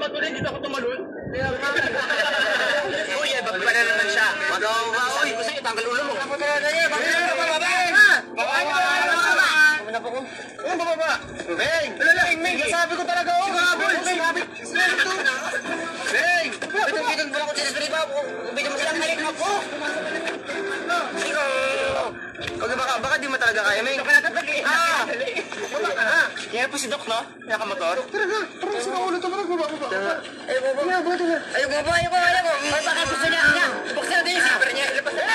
matuloy, dito ako tumalon. Uy, ba't pa na naman siya? Sabi ko sa'yo, tanggal ulo mo. Ako talaga niya, bakit na bababa? Ano bababa? Beng! Beng! Sabi ko talaga, oh! Beng! Bitong-bitong mo lang ko sa street ba? Bitong mo silang halik ako! Baka di mo talaga kaya, Meng. Baba ka ha? Kaya po si Doc, no? Nakamotor? Tara, sa ulo ito. Ayoko. Baka gusto niya. Buksan natin yung zipper niya.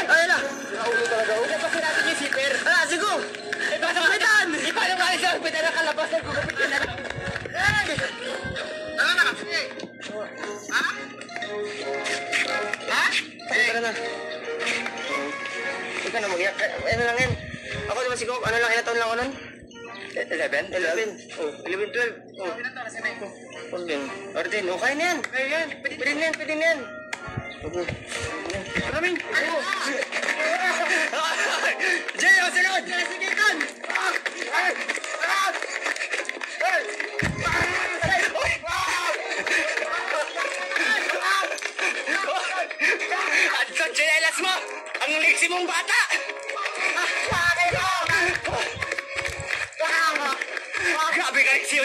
Ay, lang. Nakaulo talaga. Buksan natin yung zipper. Sigo. Basta kapitan. Paano nga sa kapitan na kalabas ng gugapit ka na lang. Sige. Ha? Tara na. Ikaw na mag-iyak. Ano lang yan? Ako naman si Gok. Ano lang, ilan taon lang ako nun? 11? 11? Oh, 11, 12. Oh. Ilan taon na si Mike? 14. Okay na yan. Pwede na yan. Maraming. Jay, ang sunod! Sige, Kan! Adson, chinelas mo! Ang liksi mong bata! Grabe ka, Liksi!